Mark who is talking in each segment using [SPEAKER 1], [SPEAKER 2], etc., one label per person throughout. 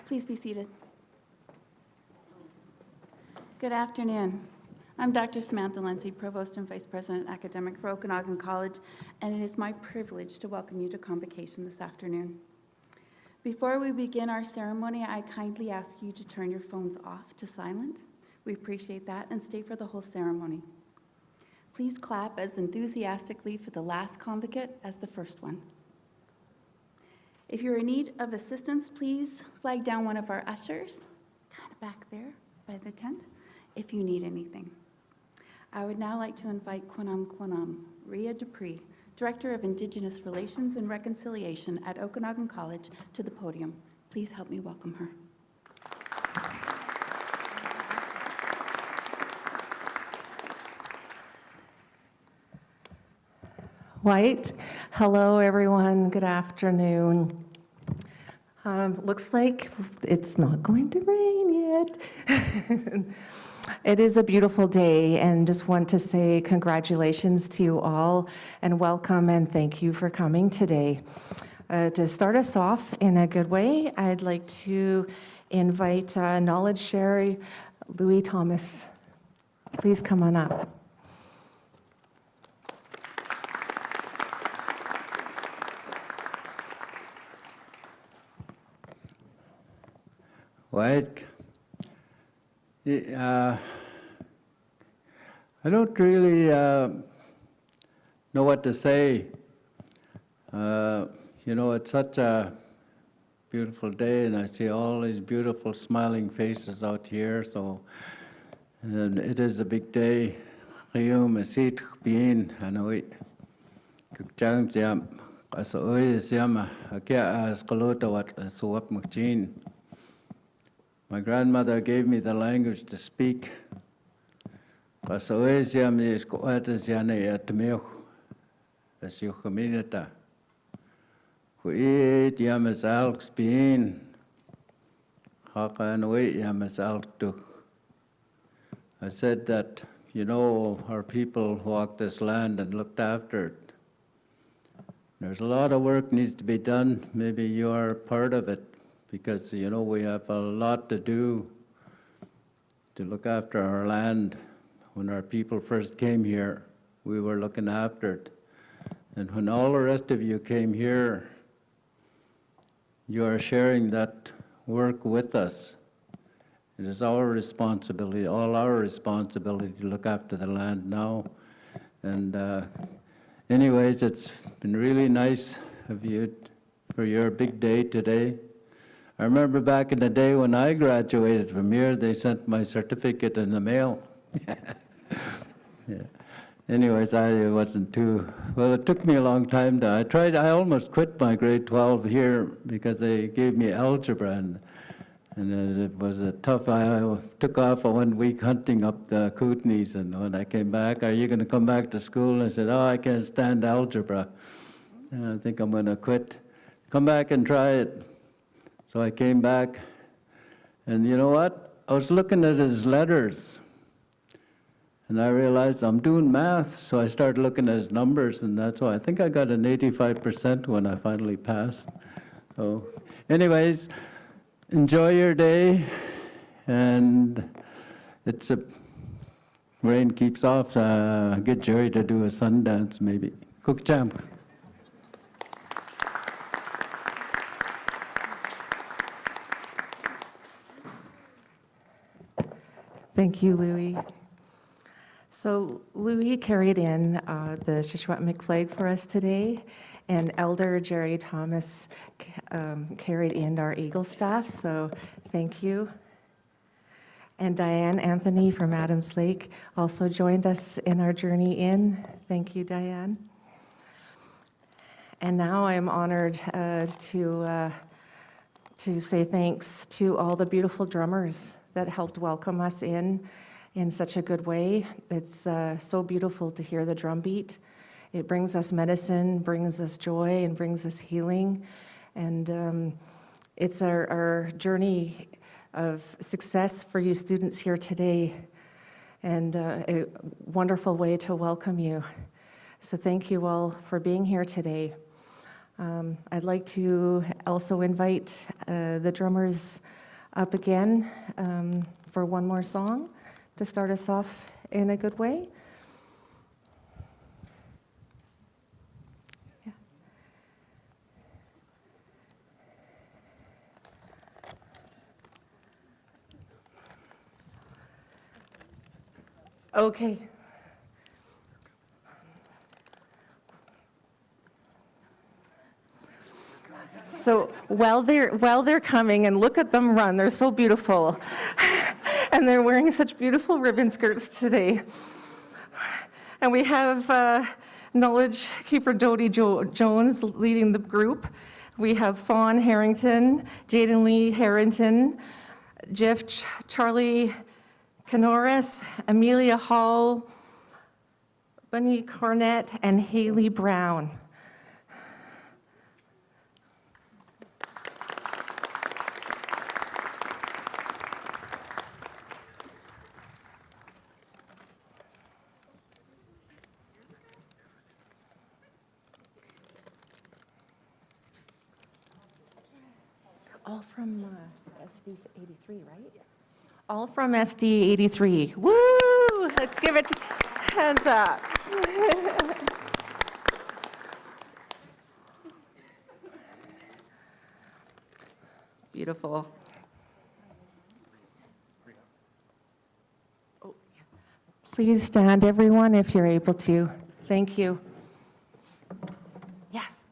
[SPEAKER 1] Please be seated. Good afternoon. I'm Dr. Samantha Lindsay, Provost and Vice President Academic for Okanagan College, and it is my privilege to welcome you to Convocation this afternoon. Before we begin our ceremony, I kindly ask you to turn your phones off to silent. We appreciate that, and stay for the whole ceremony. Please clap as enthusiastically for the last convocate as the first one. If you're in need of assistance, please flag down one of our ushers, kind of back there by the tent, if you need anything. I would now like to invite Quanam Ria Dupree, Director of Indigenous Relations and Reconciliation at Okanagan College, to the podium. Please help me welcome her.
[SPEAKER 2] White. Hello, everyone. Good afternoon. Looks like it's not going to rain yet. It is a beautiful day, and just want to say congratulations to you all, and welcome, and thank you for coming today. To start us off in a good way, I'd like to invite knowledge sharer Louis Thomas. Please come on up.
[SPEAKER 3] Right. I don't really know what to say. It's such a beautiful day, and I see all these beautiful smiling faces out here, and it is a big day. My grandmother gave me the language to speak. I said that, our people walked this land and looked after it. There's a lot of work needs to be done. Maybe you are part of it, because, we have a lot to do to look after our land. When our people first came here, we were looking after it. And when all the rest of you came here, you are sharing that work with us. It is our responsibility, all our responsibility, to look after the land now. And anyways, it's been really nice of you for your big day today. I remember back in the day when I graduated from here, they sent my certificate in the mail. Yeah. Anyways, I wasn't too, well, it took me a long time I almost quit my grade 12 here because they gave me algebra, and it was a tough, I took off a 1 week hunting up the Kootenays, and when I came back, are you going to come back to school? And I said, I can't stand algebra. And I think I'm going to quit. Come back and try it. So I came back, and you know what? I was looking at his letters, and I realized I'm doing math, so I started looking at his numbers, and that's why I think I got an 85% when I finally passed. So anyways, enjoy your day, and rain keeps off, get Jerry to do a Sundance maybe. Cook champ.
[SPEAKER 2] Thank you, Louis. So Louis carried in the Shishwatmik flag for us today, and Elder Jerry Thomas carried in our Eagle staff, so thank you. And Diane Anthony from Adams Lake also joined us in our journey in. Thank you, Diane. And now I'm honored to say thanks to all the beautiful drummers that helped welcome us in such a good way. It's so beautiful to hear the drum beat. It brings us medicine, brings us joy, and brings us healing. And it's our journey of success for you students here today, and a wonderful way to welcome you. So thank you all for being here today. I'd like to also invite the drummers up again for one more song to start us off in a good way. Yeah. Okay. So while they're coming, and look at them run, they're so beautiful. And they're wearing such beautiful ribbon skirts today. And we have Knowledge Keeper Dodie Jones leading the group. We have Fawn Harrington, Jaden Lee Harrington, Charlie Canoris, Amelia Hall, Bunny Cornett, and Haley Brown. All from SD 83, right? Yes. All from SD 83. Woo! Let's give it hands up. Beautiful. Please stand, everyone, if you're able to. Thank you. Yes.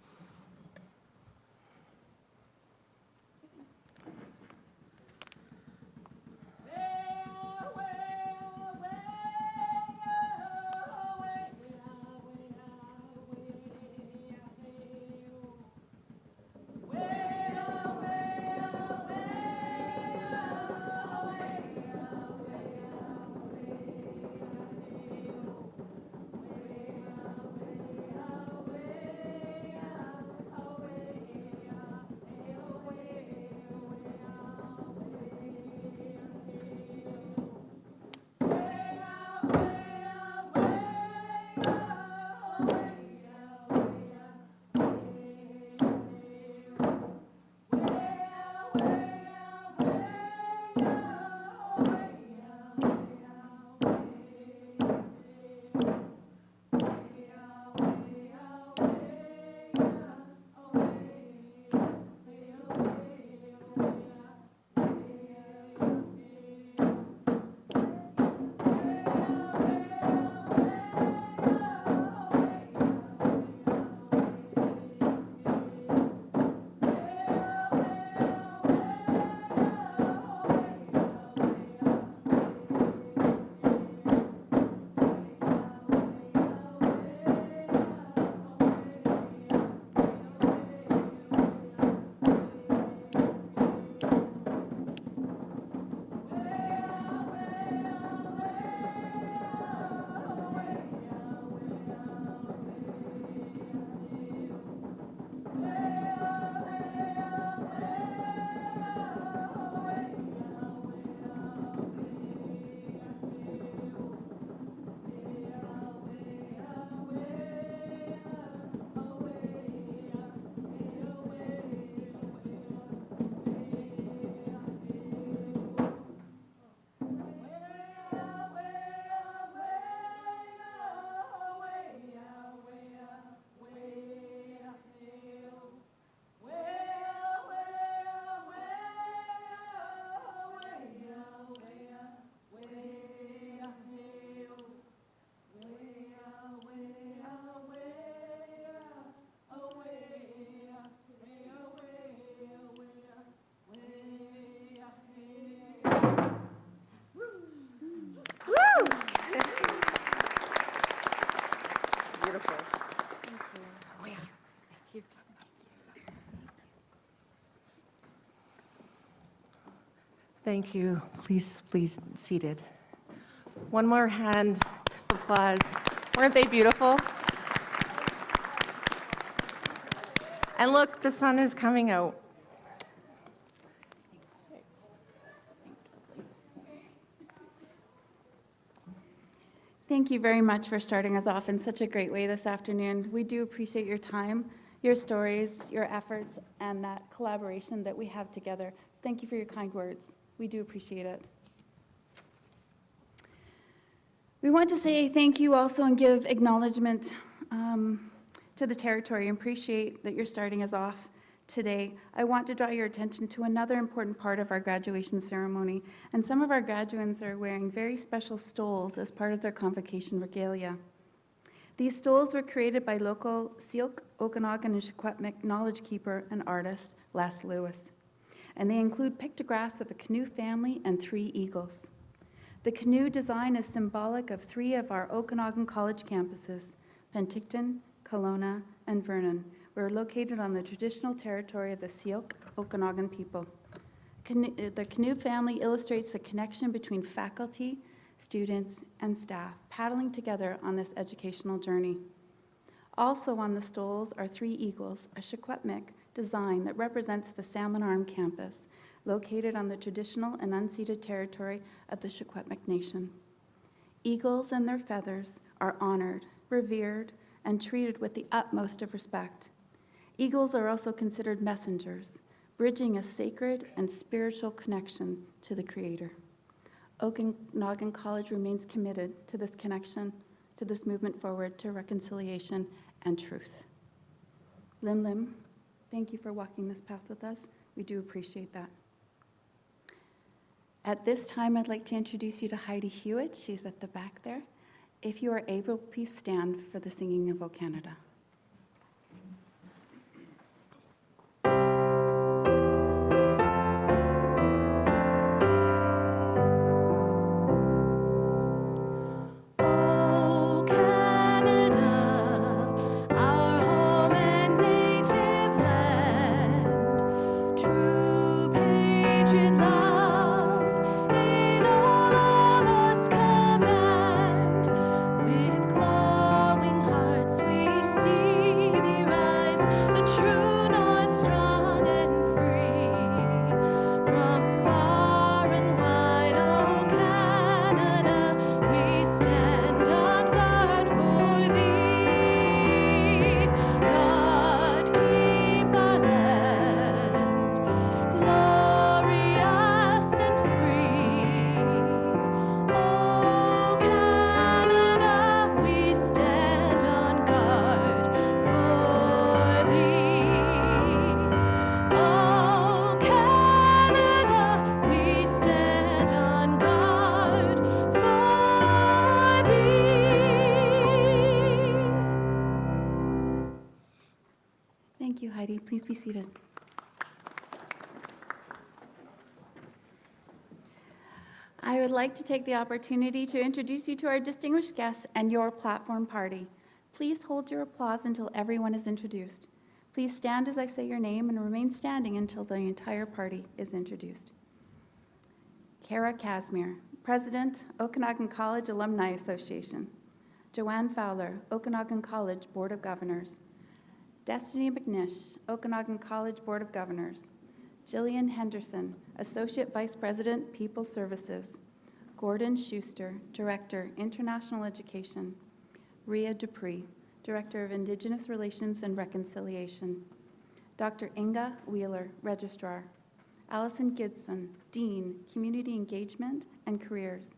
[SPEAKER 2] Thank you. Please seated. One more hand of applause. Weren't they beautiful? And look, the sun is coming out.
[SPEAKER 1] Thank you very much for starting us off in such a great way this afternoon. We do appreciate your time, your stories, your efforts, and that collaboration that we have together. Thank you for your kind words. We do appreciate it. We want to say thank you also and give acknowledgement to the territory and appreciate that you're starting us off today. I want to draw your attention to another important part of our graduation ceremony, and some of our graduates are wearing very special stoles as part of their convocation regalia. These stoles were created by local Syilx, Okanagan, and Secwepemc knowledge keeper and artist Les Lewis, and they include pictographs of a canoe family and 3 eagles. The canoe design is symbolic of 3 of our Okanagan College campuses, Penticton, Kelowna, and Vernon. We're located on the traditional territory of the Syilx Okanagan people. The canoe family illustrates the connection between faculty, students, and staff paddling together on this educational journey. Also on the stoles are 3 eagles, a Secwepemc design that represents the Salmon Arm campus, located on the traditional and unceded territory of the Secwepemc Nation. Eagles and their feathers are honored, revered, and treated with the utmost of respect. Eagles are also considered messengers, bridging a sacred and spiritual connection to the Creator. Okanagan College remains committed to this connection, to this movement forward to reconciliation and truth. Lim Lim, thank you for walking this path with us. We do appreciate that. At this time, I'd like to introduce you to Heidi Hewitt. She's at the back there. If you are able, please stand for the singing of O Canada. Thank you, Heidi. Please be seated. I would like to take the opportunity to introduce you to our distinguished guests and your platform party. Please hold your applause until everyone is introduced. Please stand as I say your name and remain standing until the entire party is introduced. Kara Casimir, President, Okanagan College Alumni Association. Joanne Fowler, Okanagan College Board of Governors. Destiny McNish, Okanagan College Board of Governors. Jillian Henderson, Associate Vice President, People Services. Gordon Schuster, Director, International Education. Rhea Dupree, Director of Indigenous Relations and Reconciliation. Dr. Inga Wheeler, Registrar. Allison Gibson, Dean, Community Engagement and Careers.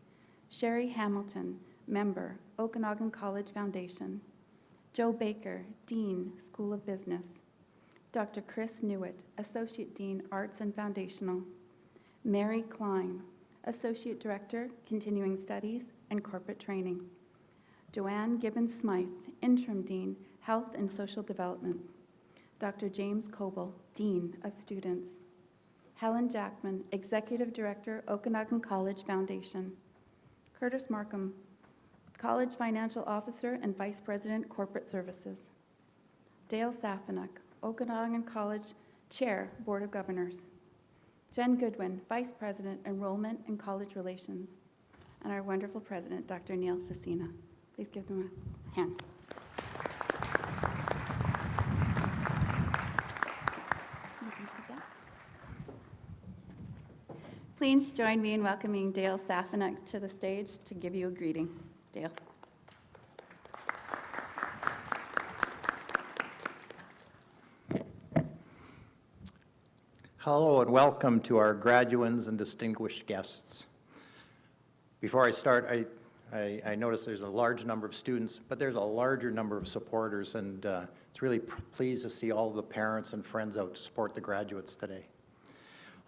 [SPEAKER 1] Sherry Hamilton, Member, Okanagan College Foundation. Joe Baker, Dean, School of Business. Dr. Chris Newitt, Associate Dean, Arts and Foundational. Mary Klein, Associate Director, Continuing Studies and Corporate Training. Joanne Gibbons-Smythe, Interim Dean, Health and Social Development. Dr. James Coble, Dean of Students. Helen Jackman, Executive Director, Okanagan College Foundation. Curtis Markham, College Financial Officer and Vice President, Corporate Services. Dale Safanuck, Okanagan College Chair, Board of Governors. Jen Goodwin, Vice President, Enrollment and College Relations. And our wonderful President, Dr. Neil Facina. Please give them a hand. Please join me in welcoming Dale Safanuck to the stage to give you a greeting. Dale.
[SPEAKER 4] Hello and welcome to our graduands and distinguished guests. Before I start, I notice there's a large number of students, but there's a larger number of supporters, and it's really pleased to see all of the parents and friends out to support the graduates today.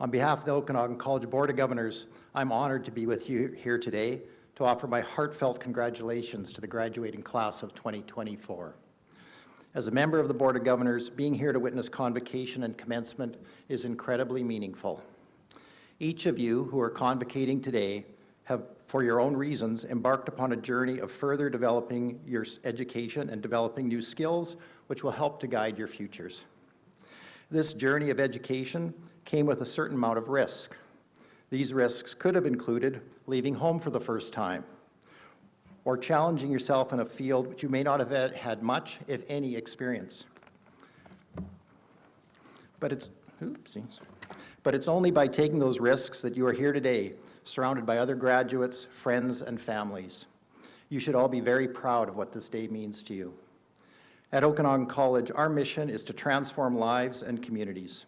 [SPEAKER 4] On behalf of the Okanagan College Board of Governors, I'm honored to be with you here today to offer my heartfelt congratulations to the graduating class of 2024. As a member of the Board of Governors, being here to witness convocation and commencement is incredibly meaningful. Each of you who are convocating today have, for your own reasons, embarked upon a journey of further developing your education and developing new skills, which will help to guide your futures. This journey of education came with a certain amount of risk. These risks could have included leaving home for the first time, or challenging yourself in a field which you may not have had much, if any, experience. But it's only by taking those risks that you are here today, surrounded by other graduates, friends, and families. You should all be very proud of what this day means to you. At Okanagan College, our mission is to transform lives and communities.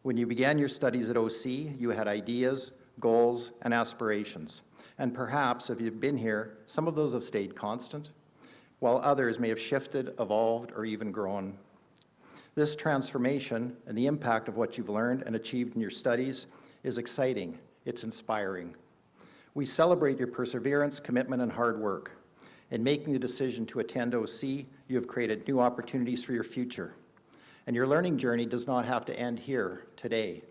[SPEAKER 4] When you began your studies at OC, you had ideas, goals, and aspirations. And perhaps, if you've been here, some of those have stayed constant, while others may have shifted, evolved, or even grown. This transformation and the impact of what you've learned and achieved in your studies is exciting. It's inspiring. We celebrate your perseverance, commitment, and hard work. In making the decision to attend OC, you have created new opportunities for your future. And your learning journey does not have to end here today.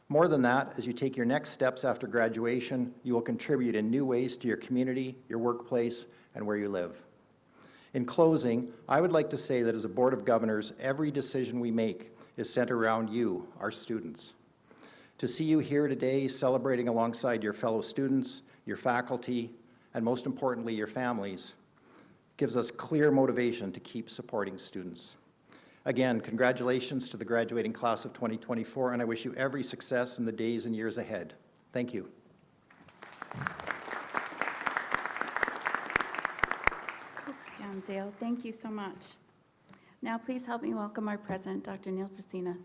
[SPEAKER 4] More than that, as you take your next steps after graduation, you will contribute in new ways to your community, your workplace, and where you live. In closing, I would like to say that as a Board of Governors, every decision we make is centered around you, our students. To see you here today celebrating alongside your fellow students, your faculty, and most importantly, your families, gives us clear motivation to keep supporting students. Again, congratulations to the graduating class of 2024, and I wish you every success in the days and years ahead. Thank you.
[SPEAKER 1] Thanks, John Dale. Thank you so much. Now, please help me welcome our president, Dr. Neil Frisina.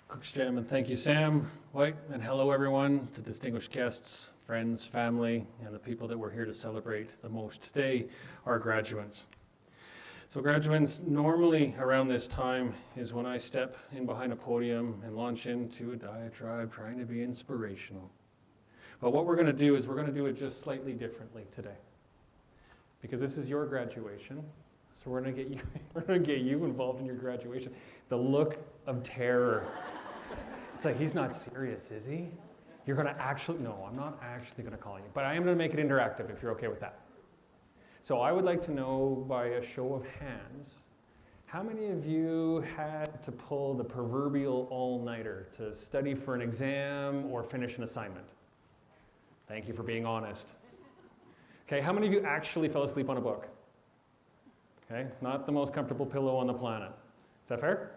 [SPEAKER 5] Cooks Jam, and thank you, Sam White, and hello, everyone, to distinguished guests, friends, family, and the people that we're here to celebrate the most today, our graduates. So graduates, normally around this time is when I step in behind a podium and launch into a diatribe trying to be inspirational. But what we're going to do is we're going to do it just slightly differently today. Because this is your graduation, so we're going to get you involved in your graduation. The look of terror. It's like, he's not serious, is he? You're going to actually, no, I'm not actually going to call you, but I am going to make it interactive if you're okay with that. So I would like to know by a show of hands, how many of you had to pull the proverbial all-nighter to study for an exam or finish an assignment? Thank you for being honest. Okay, how many of you actually fell asleep on a book? Okay, not the most comfortable pillow on the planet. Is that fair?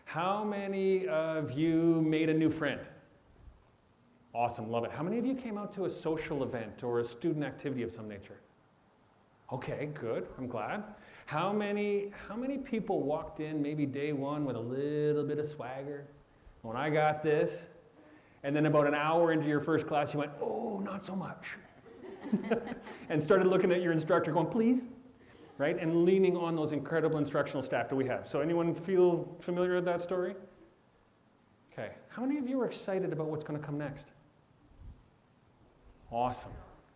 [SPEAKER 5] How many of you made a new friend? Awesome, love it. How many of you came out to a social event or a student activity of some nature? Okay, good, I'm glad. How many people walked in maybe day one with a little bit of swagger? When I got this, and then about an hour into your first class, you went, oh, not so much. And started looking at your instructor going, please? Right, and leaning on those incredible instructional staff that we have. So anyone feel familiar with that story? Okay, how many of you are excited about what's going to come next? Awesome,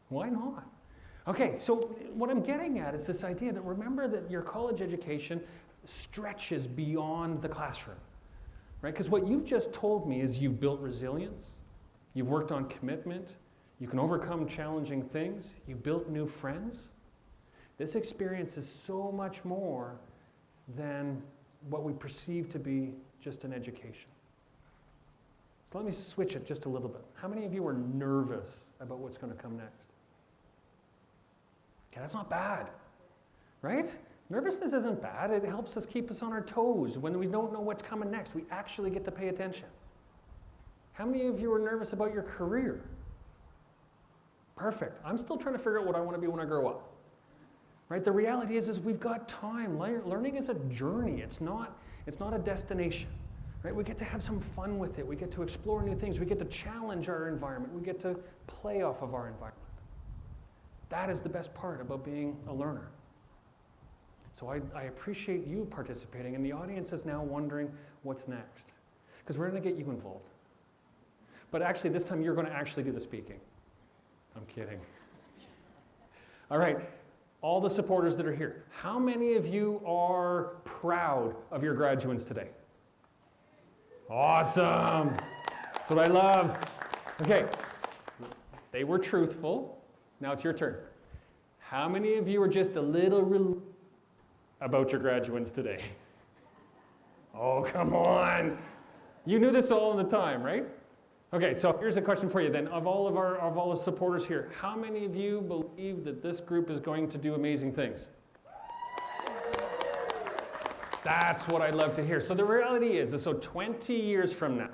[SPEAKER 5] why not? Okay, so what I'm getting at is this idea that remember that your college education stretches beyond the classroom, right? Because what you've just told me is you've built resilience, you've worked on commitment, you can overcome challenging things, you built new friends. This experience is so much more than what we perceive to be just an education. So let me switch it just a little bit. How many of you are nervous about what's going to come next? Okay, that's not bad, right? Nervousness isn't bad. It helps us keep us on our toes. When we don't know what's coming next, we actually get to pay attention. How many of you are nervous about your career? Perfect. I'm still trying to figure out what I want to be when I grow up. right? The reality is we've got time. Learning is a journey. It's not a destination, right? We get to have some fun with it. We get to explore new things. We get to challenge our environment. We get to play off of our environment. That is the best part about being a learner. So I appreciate you participating, and the audience is now wondering what's next, because we're going to get you involved. But actually, this time you're going to actually do the speaking. I'm kidding. All right, all the supporters that are here, how many of you are proud of your graduates today? Awesome. That's what I love. Okay, they were truthful. Now it's your turn. How many of you are just a little about your graduates today? Oh, come on. You knew this all the time, right? Okay, so here's a question for you then. Of all the supporters here, how many of you believe that this group is going to do amazing things? That's what I'd love to hear. So the reality is, so 20 years from now,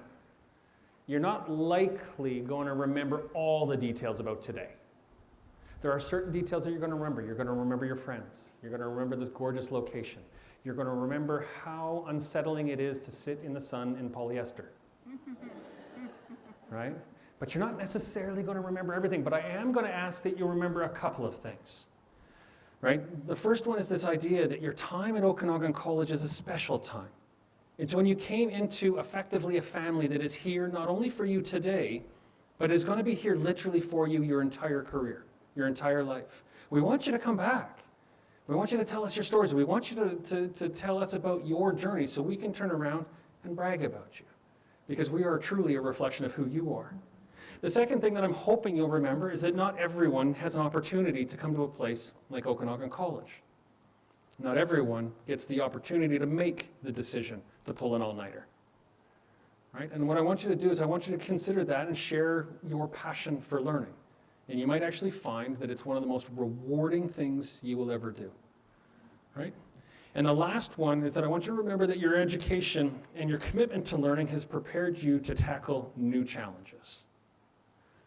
[SPEAKER 5] you're not likely going to remember all the details about today. There are certain details that you're going to remember. You're going to remember your friends. You're going to remember this gorgeous location. You're going to remember how unsettling it is to sit in the sun in polyester. Right? But you're not necessarily going to remember everything. But I am going to ask that you remember a couple of things. Right? The first one is this idea that your time at Okanagan College is a special time. It's when you came into effectively a family that is here not only for you today, but is going to be here literally for you your entire career, your entire life. We want you to come back. We want you to tell us your stories. We want you to tell us about your journey so we can turn around and brag about you, because we are truly a reflection of who you are. The second thing that I'm hoping you'll remember is that not everyone has an opportunity to come to a place like Okanagan College. Not everyone gets the opportunity to make the decision to pull an all-nighter. Right? And what I want you to do is I want you to consider that and share your passion for learning. And you might actually find that it's one of the most rewarding things you will ever do. Right? And the last one is that I want you to remember that your education and your commitment to learning has prepared you to tackle new challenges.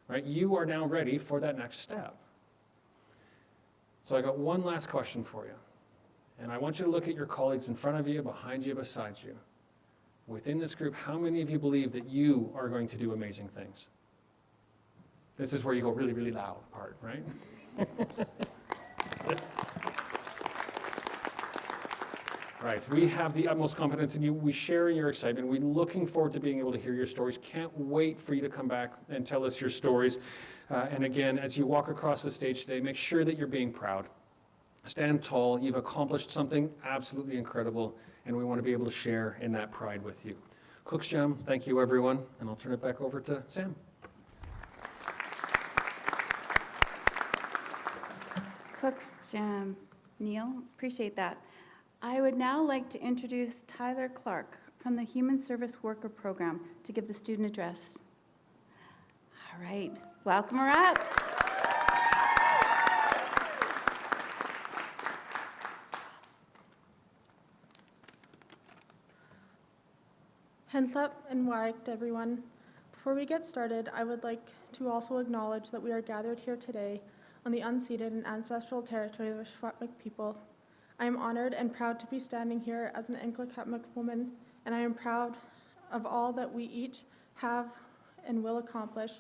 [SPEAKER 5] Right? You are now ready for that next step. So I got one last question for you. And I want you to look at your colleagues in front of you, behind you, beside you. Within this group, how many of you believe that you are going to do amazing things? This is where you go really, really loud part, right? Right, we have the utmost confidence in you. We share in your excitement. We're looking forward to being able to hear your stories. Can't wait for you to come back and tell us your stories. And again, as you walk across the stage today, make sure that you're being proud. Stand tall. You've accomplished something absolutely incredible, and we want to be able to share in that pride with you. Cook's Jam, thank you, everyone, and I'll turn it back over to Sam.
[SPEAKER 1] Cook's Jam. Neil, appreciate that. I would now like to introduce Tyler Clark from the Human Service Worker Program to give the student address. All right, welcome her up.
[SPEAKER 6] Hentlep and Waik, everyone. Before we get started, I would like to also acknowledge that we are gathered here today on the unceded and ancestral territory of the Secwepemc people. I am honored and proud to be standing here as an Secwepemc woman, and I am proud of all that we each have and will accomplish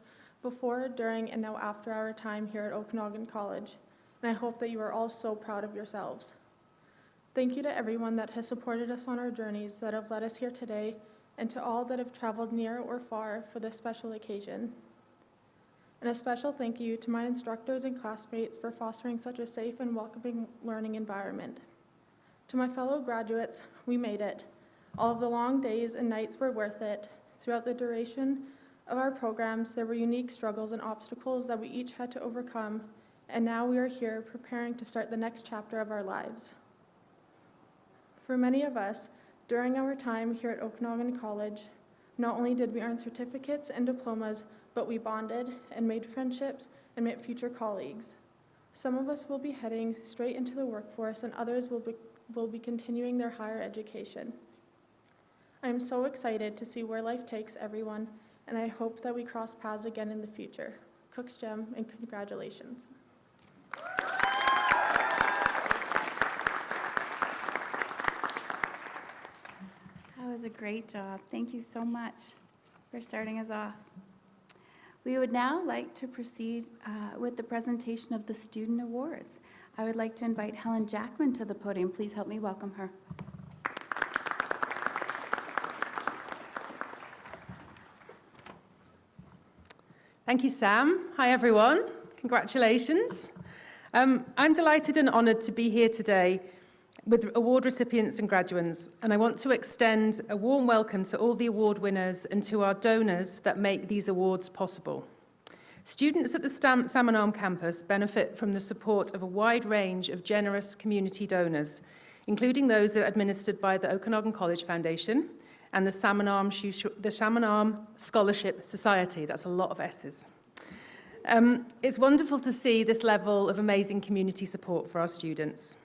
[SPEAKER 6] before, during, and now after our time here at Okanagan College. And I hope that you are all so proud of yourselves. Thank you to everyone that has supported us on our journeys that have led us here today, and to all that have traveled near or far for this special occasion. And a special thank you to my instructors and classmates for fostering such a safe and welcoming learning environment. To my fellow graduates, we made it. All of the long days and nights were worth it. Throughout the duration of our programs, there were unique struggles and obstacles that we each had to overcome, and now we are here preparing to start the next chapter of our lives. For many of us, during our time here at Okanagan College, not only did we earn certificates and diplomas, but we bonded and made friendships and met future colleagues. Some of us will be heading straight into the workforce, and others will be continuing their higher education. I am so excited to see where life takes everyone, and I hope that we cross paths again in the future. Cook's Gem, and congratulations.
[SPEAKER 1] That was a great job. Thank you so much for starting us off. We would now like to proceed with the presentation of the student awards. I would like to invite Helen Jackman to the podium. Please help me welcome her.
[SPEAKER 7] Thank you, Sam. Hi, everyone. Congratulations. I'm delighted and honoured to be here today with award recipients and graduates, and I want to extend a warm welcome to all the award winners and to our donors that make these awards possible. Students at the Salmon Arm campus benefit from the support of a wide range of generous community donors, including those that are administered by the Okanagan College Foundation and the Salmon Arm Scholarship Society. That's a lot of S's. It's wonderful to see this level of amazing community support for our students.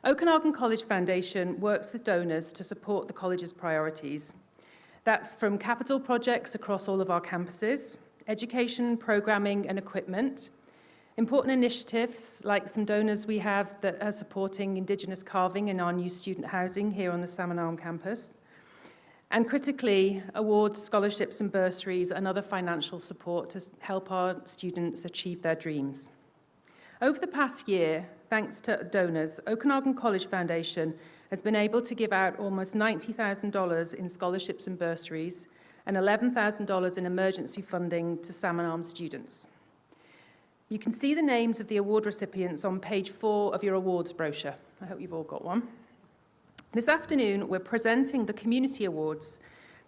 [SPEAKER 7] Okanagan College Foundation works with donors to support the college's priorities. That's from capital projects across all of our campuses, education, programming, and equipment, important initiatives like some donors we have that are supporting Indigenous carving in our new student housing here on the Salmon Arm campus, and critically, awards, scholarships, and bursaries and other financial support to help our students achieve their dreams. Over the past year, thanks to donors, Okanagan College Foundation has been able to give out almost $90,000 in scholarships and bursaries and $11,000 in emergency funding to Salmon Arm students. You can see the names of the award recipients on page 4 of your awards brochure. I hope you've all got one. This afternoon, we're presenting the Community Awards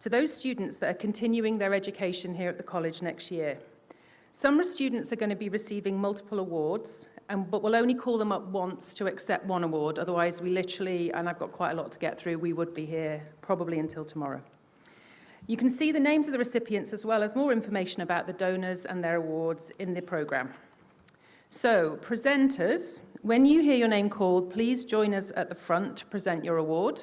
[SPEAKER 7] to those students that are continuing their education here at the college next year. Some students are going to be receiving multiple awards, but we'll only call them up once to accept one award. Otherwise, we literally, and I've got quite a lot to get through, we would be here probably until tomorrow. You can see the names of the recipients as well as more information about the donors and their awards in the programme. So, presenters, when you hear your name called, please join us at the front to present your award.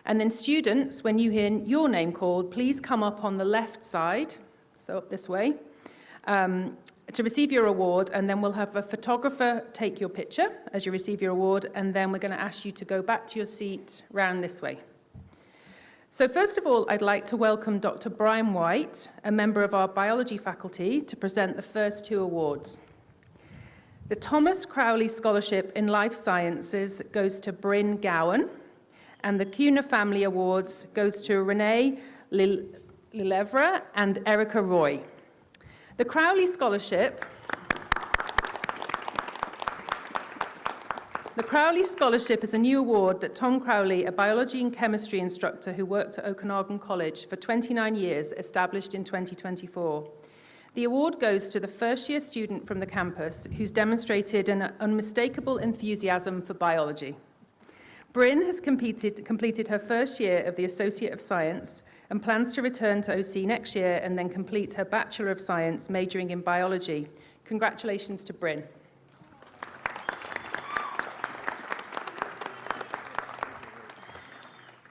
[SPEAKER 7] And then students, when you hear your name called, please come up on the left side, so up this way, to receive your award, and then we'll have a photographer take your picture as you receive your award, and then we're going to ask you to go back to your seat round this way. So first of all, I'd like to welcome Dr. Brian White, a member of our biology faculty, to present the first 2 awards. The Thomas Crowley Scholarship in Life Sciences goes to Bryn Gowan, and the Cunha Family Awards goes to Renee Lilevra and Erica Roy. The Crowley Scholarship is a new award that Tom Crowley, a biology and chemistry instructor who worked at Okanagan College for 29 years, established in 2024. The award goes to the first-year student from the campus who's demonstrated an unmistakable enthusiasm for biology. Bryn has completed her first year of the Associate of Science and plans to return to OC next year and then complete her Bachelor of Science, majoring in biology. Congratulations to Bryn.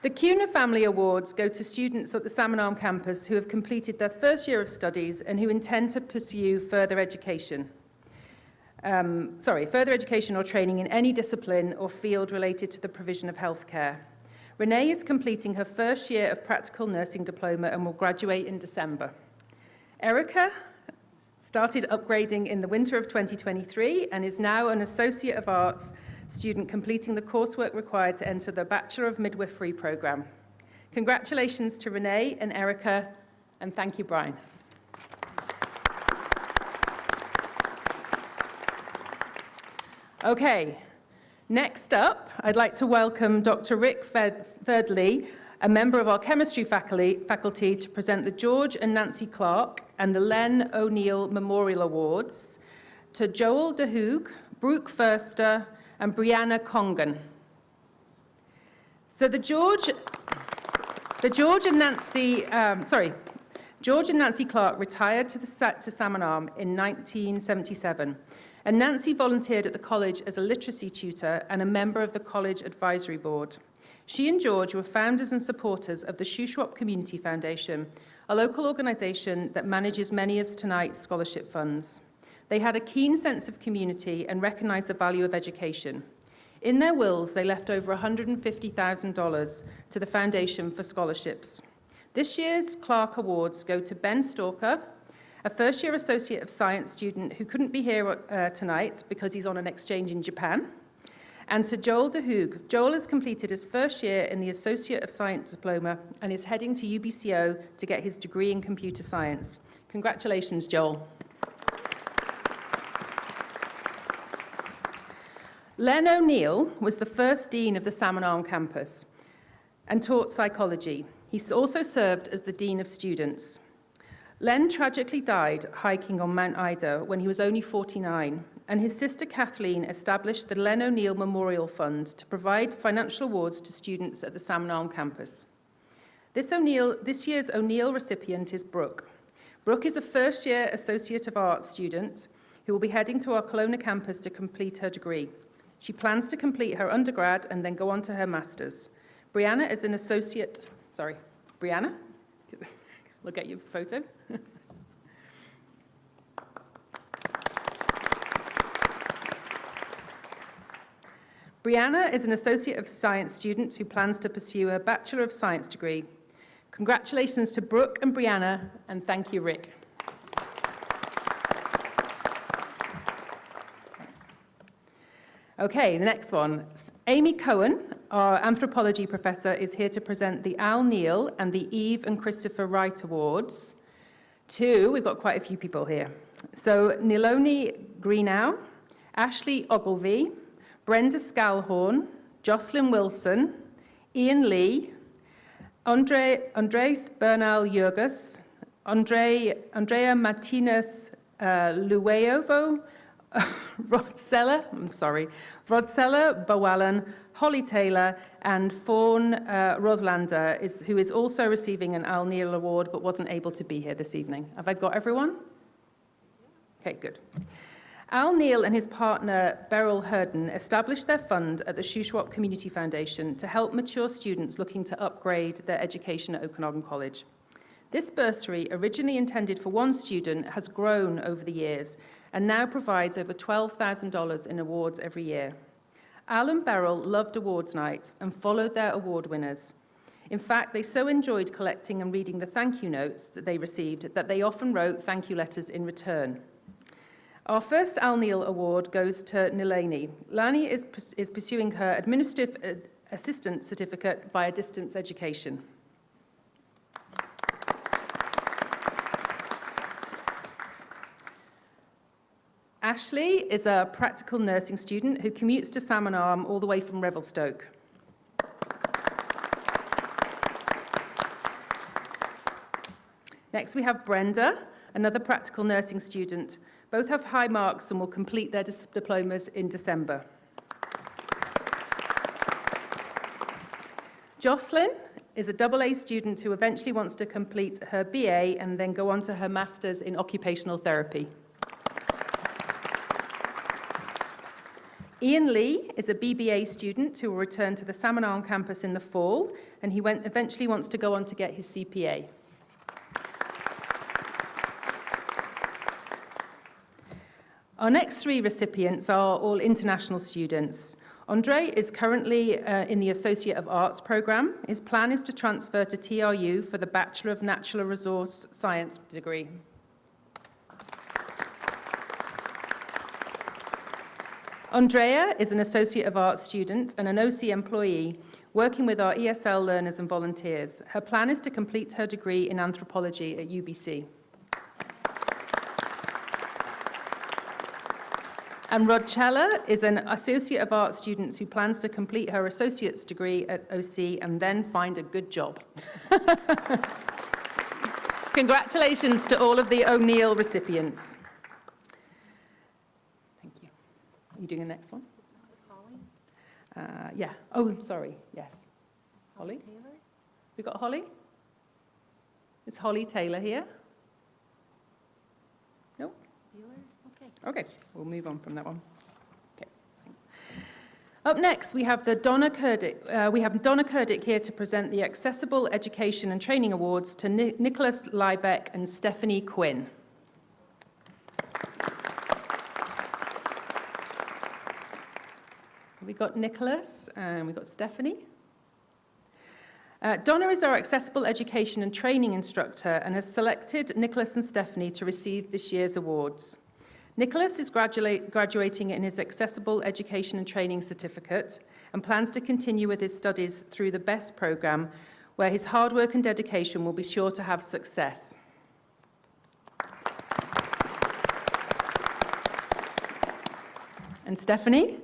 [SPEAKER 7] The Cunha Family Awards go to students at the Salmon Arm campus who have completed their first year of studies and who intend to pursue further education or training in any discipline or field related to the provision of healthcare. Renee is completing her first year of practical nursing diploma and will graduate in December. Erica started upgrading in the winter of 2023 and is now an Associate of Arts student completing the coursework required to enter the Bachelor of Midwifery program. Congratulations to Renee and Erica, and thank you, Brian. Okay, next up, I'd like to welcome Dr. Rick Thirdley, a member of our chemistry faculty, to present the George and Nancy Clark and the Len O'Neill Memorial Awards to Joel DeHoog, Brooke Förster, and Brianna Congan. So George and Nancy Clark retired to Salmon Arm in 1977, and Nancy volunteered at the college as a literacy tutor and a member of the college advisory board. She and George were founders and supporters of the Shuswap Community Foundation, a local organization that manages many of tonight's scholarship funds. They had a keen sense of community and recognized the value of education. In their wills, they left over $150,000 to the Foundation for Scholarships. This year's Clark Awards go to Ben Stalker, a first-year Associate of Science student who couldn't be here tonight because he's on an exchange in Japan, and to Joel DeHoog. Joel has completed his first year in the Associate of Science diploma and is heading to UBCO to get his degree in computer science. Congratulations, Joel. Len O'Neill was the first dean of the Salmon Arm campus and taught psychology. He also served as the dean of students. Len tragically died hiking on Mount Ida when he was only 49, and his sister Kathleen established the Len O'Neill Memorial Fund to provide financial awards to students at the Salmon Arm campus. This year's O'Neill recipient is Brooke. Brooke is a first-year Associate of Arts student who will be heading to our Kelowna campus to complete her degree. She plans to complete her undergrad and then go on to her master's. Brianna is an associate, Brianna? Look at your photo. Brianna is an Associate of Science student who plans to pursue her Bachelor of Science degree. Congratulations to Brooke and Brianna, and thank you, Rick. Okay, the next one. Amy Cohen, our anthropology professor, is here to present the Al Neal and the Eve and Christopher Wright Awards to, we've got quite a few people here. So Niloni Greenow, Ashley Ogilvie, Brenda Scalhorn, Jocelyn Wilson, Ian Lee, Andres Bernal Jurgis, Andrea Martinez Lueovo, Rodsella Bowalan, Holly Taylor, and Fawn Rothlander, who is also receiving an Al Neal Award but wasn't able to be here this evening. Have I got everyone? Okay, good. Al Neal and his partner Beryl Herden established their fund at the Shuswap Community Foundation to help mature students looking to upgrade their education at Okanagan College. This bursary, originally intended for one student, has grown over the years and now provides over $12,000 in awards every year. Al and Beryl loved awards nights and followed their award winners. In fact, they so enjoyed collecting and reading the thank you notes that they received that they often wrote thank you letters in return. Our first Al Neal Award goes to Nilani. Lani is pursuing her Administrative Assistant Certificate via distance education. Ashley is a practical nursing student who commutes to Salmon Arm all the way from Revelstoke. Next we have Brenda, another practical nursing student. Both have high marks and will complete their diplomas in December. Jocelyn is a AA student who eventually wants to complete her BA and then go on to her Master's in Occupational Therapy. Ian Lee is a BBA student who will return to the Salmon Arm campus in the fall, and he eventually wants to go on to get his CPA. Our next three recipients are all international students. Andre is currently in the Associate of Arts program. His plan is to transfer to TRU for the Bachelor of Natural Resource Science degree. Andrea is an Associate of Arts student and an OC employee working with our ESL learners and volunteers. Her plan is to complete her degree in anthropology at UBC. And Rodchella is an Associate of Arts student who plans to complete her associate's degree at OC and then find a good job. Congratulations to all of the O'Neill recipients. Thank you. Are you doing the next one? Yeah. Oh, I'm sorry. Yes. Holly? Taylor? We got Holly? Is Holly Taylor here? No? Okay, we'll move on from that one. Okay, thanks. Up next, we have Donna Kurdick here to present the Accessible Education and Training Awards to Nicholas Liebeck and Stephanie Quinn. We got Nicholas and we got Stephanie. Donna is our accessible education and training instructor and has selected Nicholas and Stephanie to receive this year's awards. Nicholas is graduating in his accessible education and training certificate and plans to continue with his studies through the BEST program, where his hard work and dedication will be sure to have success. And Stephanie?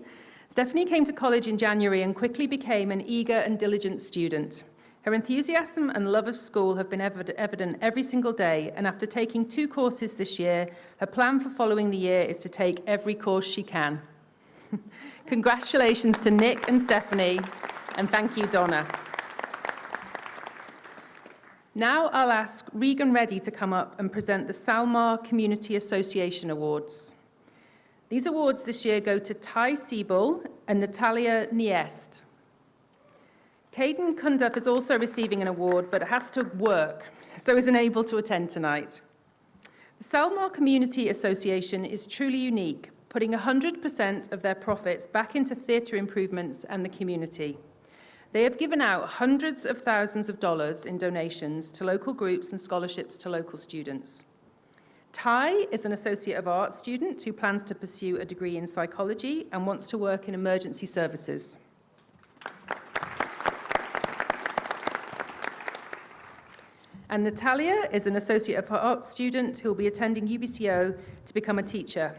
[SPEAKER 7] Stephanie came to college in January and quickly became an eager and diligent student. Her enthusiasm and love of school have been evident every single day, and after taking 2 courses this year, her plan for following the year is to take every course she can. Congratulations to Nick and Stephanie, and thank you, Donna. Now I'll ask Regan Reddy to come up and present the Salmon Community Association Awards. These awards this year go to Ty Siebel and Natalia Niest. Caden Cunduff is also receiving an award, but has to work, so is unable to attend tonight. The Salmon Community Association is truly unique, putting 100% of their profits back into theatre improvements and the community. They have given out hundreds of thousands of dollars in donations to local groups and scholarships to local students. Ty is an Associate of Arts student who plans to pursue a degree in psychology and wants to work in emergency services. And Natalia is an Associate of Arts student who will be attending UBCO to become a teacher.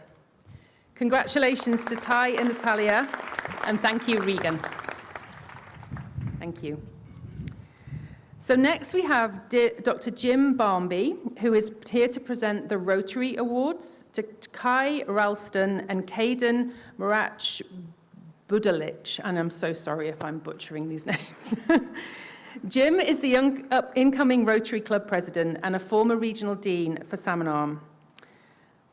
[SPEAKER 7] Congratulations to Ty and Natalia, and thank you, Regan. Thank you. So next we have Dr. Jim Barmby, who is here to present the Rotary Awards to Kai Ralston and Caden Marach Budalic, and I'm so sorry if I'm butchering these names. Jim is the incoming Rotary Club president and a former regional dean for Salmon Arm.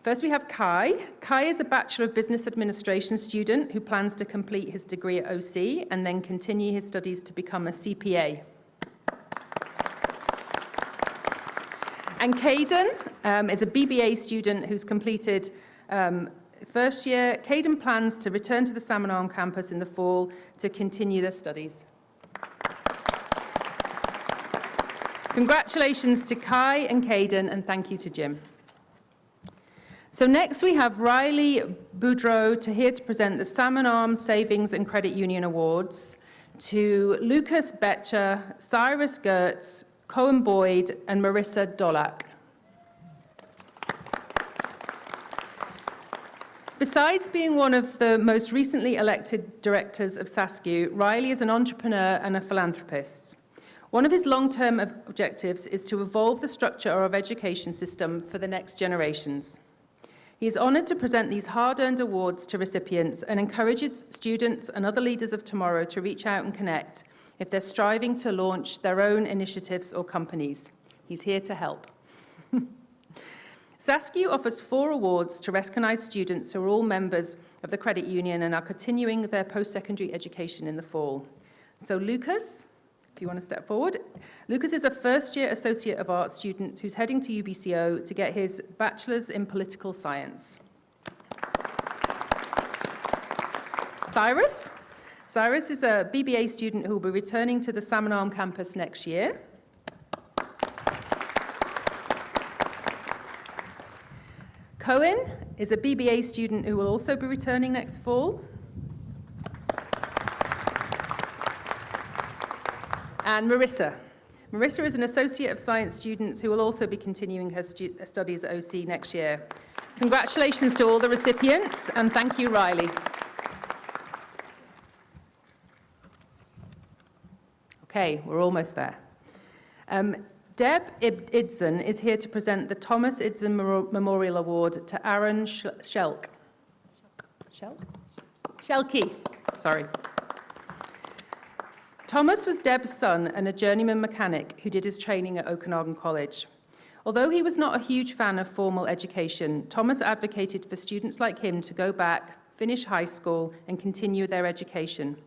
[SPEAKER 7] First we have Kai. Kai is a Bachelor of Business Administration student who plans to complete his degree at OC and then continue his studies to become a CPA. And Caden is a BBA student who's completed first year. Caden plans to return to the Salmon Arm campus in the fall to continue their studies. Congratulations to Kai and Caden, and thank you to Jim. So next we have Riley Boudreau here to present the Salmon Arm Savings and Credit Union Awards to Lucas Betcher, Cyrus Gertz, Cohen Boyd, and Marissa Dolak. Besides being one of the most recently elected directors of SASCU, Riley is an entrepreneur and a philanthropist. One of his long-term objectives is to evolve the structure of our education system for the next generations. He is honored to present these hard-earned awards to recipients and encourages students and other leaders of tomorrow to reach out and connect if they're striving to launch their own initiatives or companies. He's here to help. SASCU offers 4 awards to recognize students who are all members of the credit union and are continuing their post-secondary education in the fall. So Lucas, if you want to step forward. Lucas is a first-year Associate of Arts student who's heading to UBCO to get his Bachelor's in Political Science. Cyrus? Cyrus is a BBA student who will be returning to the Salmon Arm campus next year. Cohen is a BBA student who will also be returning next fall. And Marissa. Marissa is an Associate of Science student who will also be continuing her studies at OC next year. Congratulations to all the recipients, and thank you, Riley. Okay, we're almost there. Deb Idzen is here to present the Thomas Idzen Memorial Award to Aaron Shelke. Sorry. Thomas was Deb's son and a journeyman mechanic who did his training at Okanagan College. Although he was not a huge fan of formal education, Thomas advocated for students like him to go back, finish high school, and continue their education.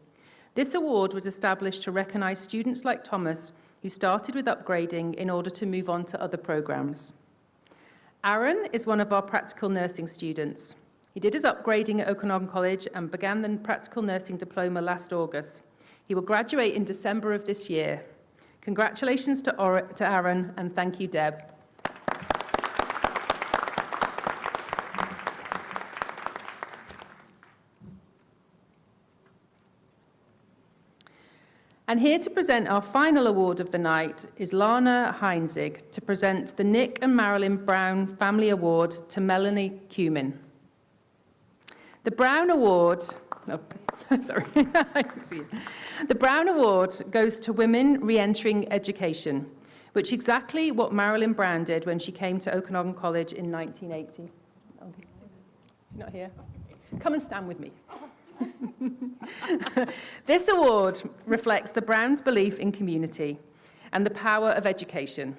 [SPEAKER 7] This award was established to recognize students like Thomas who started with upgrading in order to move on to other programs. Aaron is one of our practical nursing students. He did his upgrading at Okanagan College and began the practical nursing diploma last August. He will graduate in December of this year. Congratulations to Aaron, and thank you, Deb. And here to present our final award of the night is Lana Heinzig to present the Nick and Marilyn Brown Family Award to Melanie Cumin. The Brown Award, sorry, I can see it. The Brown Award goes to women re-entering education, which is exactly what Marilyn Brown did when she came to Okanagan College in 1980. Oh, she's not here. Come and stand with me. This award reflects the Browns' belief in community and the power of education.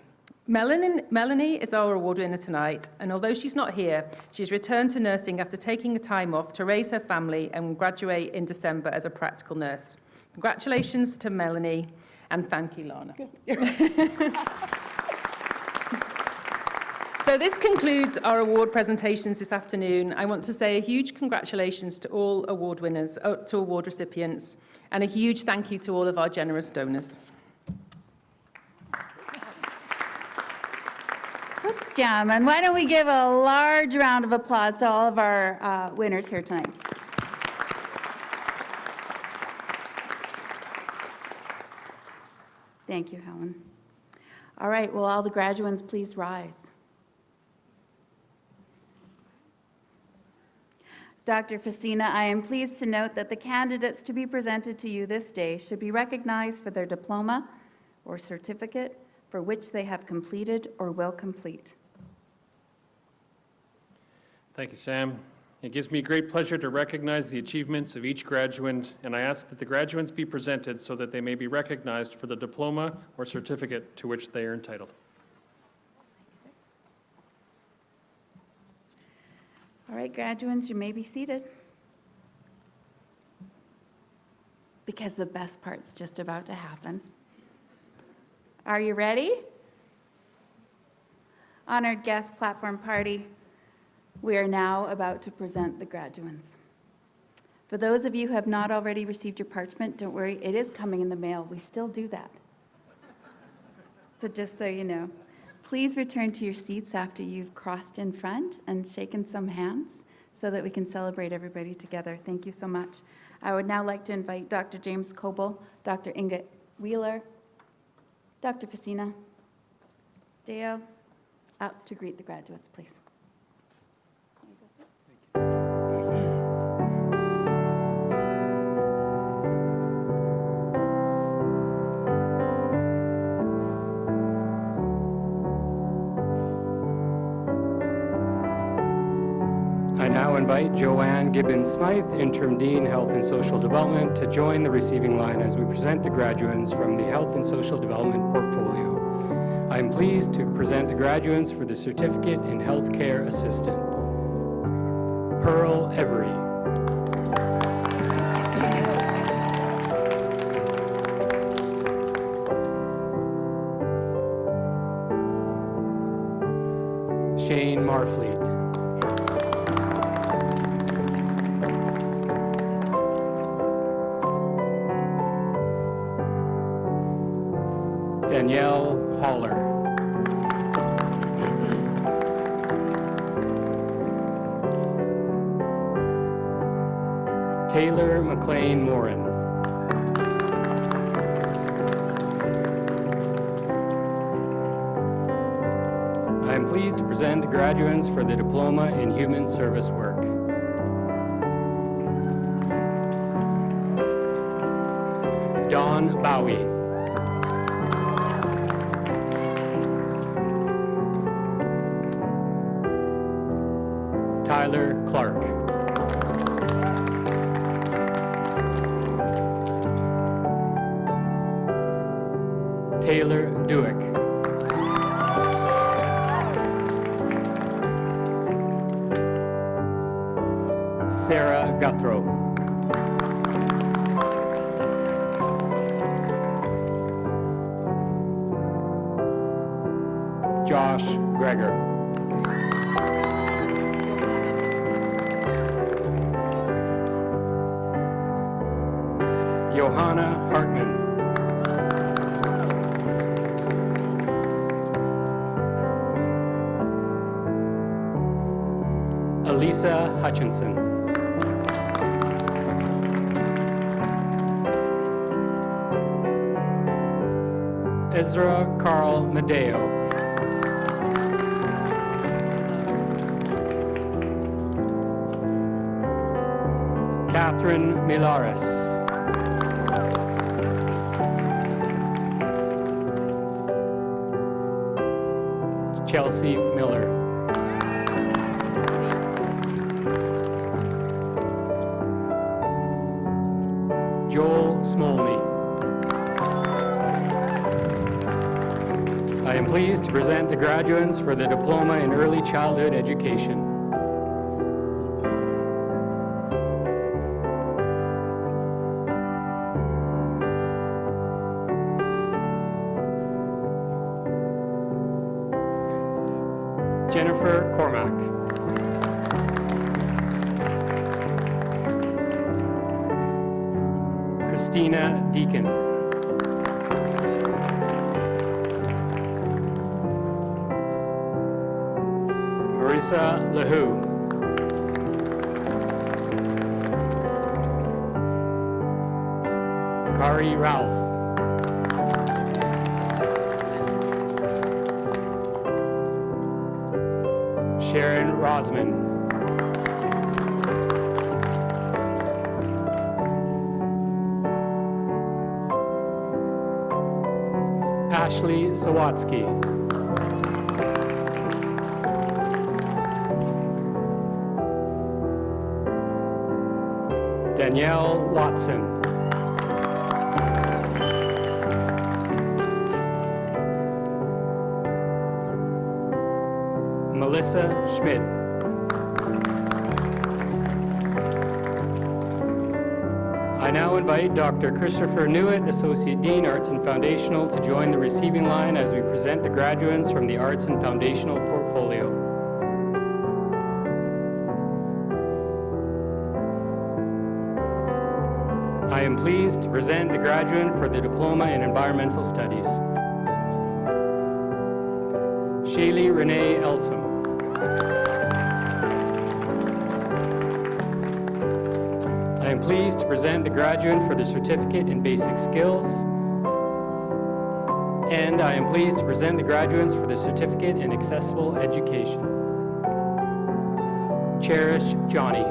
[SPEAKER 7] Melanie is our award winner tonight, and although she's not here, she's returned to nursing after taking a time off to raise her family and graduate in December as a practical nurse. Congratulations to Melanie, and thank you, Lana. So this concludes our award presentations this afternoon. I want to say a huge congratulations to all award winners, to award recipients, and a huge thank you to all of our generous donors.
[SPEAKER 1] Oops, Jam, and why don't we give a large round of applause to all of our winners here tonight. Thank you, Helen. All right, will all the graduates please rise? Dr. Facina, I am pleased to note that the candidates to be presented to you this day should be recognized for their diploma or certificate for which they have completed or will complete.
[SPEAKER 5] Thank you, Sam. It gives me great pleasure to recognize the achievements of each graduate, and I ask that the graduates be presented so that they may be recognized for the diploma or certificate to which they are entitled.
[SPEAKER 1] All right, graduates, you may be seated. Because the best part's just about to happen. Are you ready? Honored guest platform party, we are now about to present the graduates. For those of you who have not already received your parchment, don't worry, it is coming in the mail. We still do that. So just so you know. Please return to your seats after you've crossed in front and shaken some hands so that we can celebrate everybody together. Thank you so much. I would now like to invite Dr. James Coble, Dr. Inga Wheeler, Dr. Facina, Deo, up to greet the graduates, please.
[SPEAKER 8] I now invite Joanne Gibbons-Smythe, Interim Dean, Health and Social Development, to join the receiving line as we present the graduates from the Health and Social Development portfolio. I am pleased to present the graduates for the Certificate in Healthcare Assistant. Pearl Every. Shane Marfleet. Danielle Haller. Taylor McLean Morin. I am pleased to present the graduates for the Diploma in Human Service Work. Dawn Bowie. Tyler Clark. Taylor Dewick. Sarah Guthrow. Josh Greger. Johanna Hartman. Elisa Hutchinson. Ezra Carl Medeo. Catherine Milares. Chelsea Miller. Joel Smolny. I am pleased to present the graduates for the Diploma in Early Childhood Education. Jennifer Cormack. Christina Deacon. Marissa Lahoo. Kari Ralph. Sharon Rosman. Ashley Sawatsky. Danielle Watson. Melissa Schmidt. I now invite Dr. Christopher Newitt, Associate Dean, Arts and Foundational, to join the receiving line as we present the graduates from the Arts and Foundational portfolio. I am pleased to present the graduate for the Diploma in Environmental Studies. Shaylee Renee Elsom. I am pleased to present the graduate for the Certificate in Basic Skills. And I am pleased to present the graduates for the Certificate in Accessible Education. Cherish Johnny.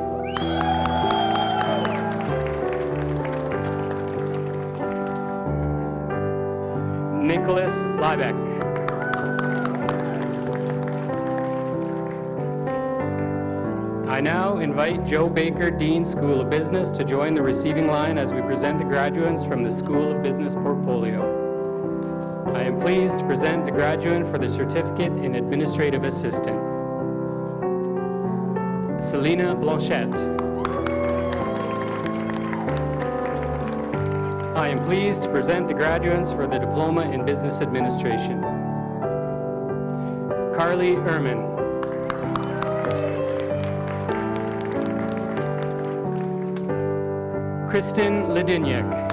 [SPEAKER 8] Nicholas Liebeck. I now invite Joe Baker, Dean, School of Business, to join the receiving line as we present the graduates from the School of Business portfolio. I am pleased to present the graduate for the Certificate in Administrative Assistant. Selena Blanchette. I am pleased to present the graduates for the Diploma in Business Administration. Carly Ehrman. Kristen Lediniak.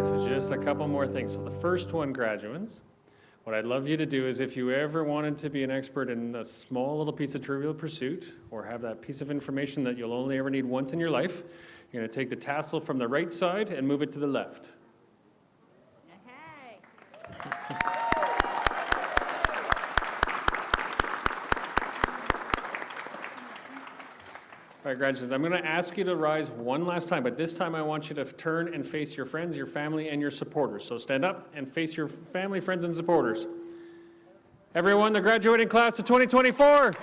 [SPEAKER 5] So just a couple more things. So the first one, graduates, What I'd love you to do is if you ever wanted to be an expert in a small little piece of Trivial Pursuit or have that piece of information that you'll only ever need once in your life, you're going to take the tassel from the right side and move it to the left. All right, graduates, I'm going to ask you to rise one last time, but this time I want you to turn and face your friends, your family, and your supporters. So stand up and face your family, friends, and supporters. Everyone, the graduating class of 2024.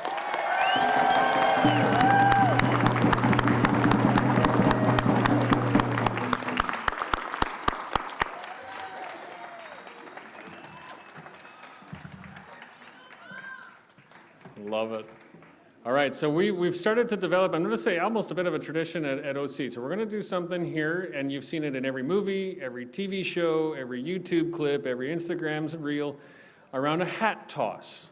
[SPEAKER 5] Love it. All right, so we've started to develop, I'm going to say almost a bit of a tradition at OC. So we're going to do something here, and you've seen it in every movie, every TV show, every YouTube clip, every Instagram reel, around a hat toss.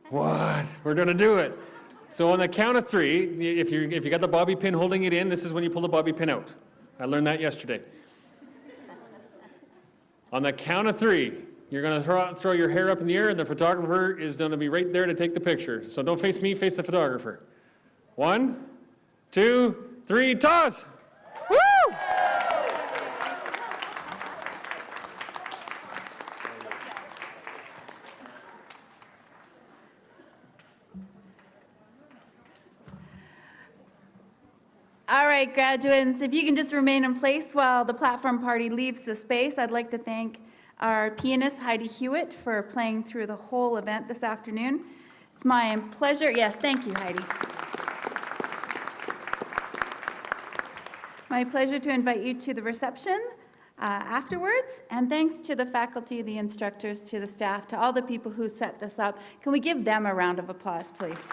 [SPEAKER 5] What? We're going to do it. So on the count of three, if you got the bobby pin holding it in, this is when you pull the bobby pin out. I learned that yesterday. On the count of three, you're going to throw your hair up in the air, and the photographer is going to be right there to take the picture. So don't face me, face the photographer. 1, 2, 3, toss! Woo!
[SPEAKER 1] All right, graduates, if you can just remain in place while the platform party leaves the space, I'd like to thank our pianist Heidi Hewitt for playing through the whole event this afternoon. It's my pleasure. Yes, thank you, Heidi. My pleasure to invite you to the reception afterwards, and thanks to the faculty, the instructors, to the staff, to all the people who set this up. Can we give them a round of applause, please?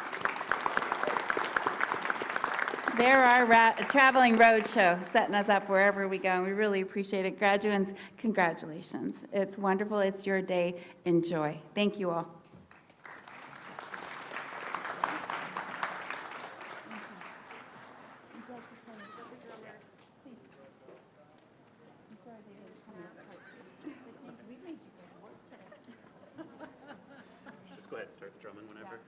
[SPEAKER 1] They're our traveling road show, setting us up wherever we go, and we really appreciate it. Graduates, congratulations. It's wonderful. It's your day. Enjoy. Thank you all.
[SPEAKER 9] Just go ahead and start drumming whenever.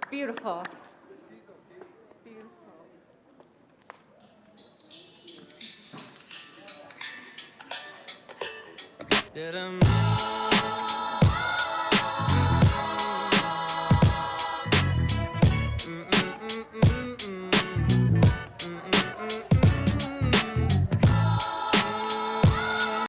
[SPEAKER 1] Beautiful.
[SPEAKER 10] Beautiful.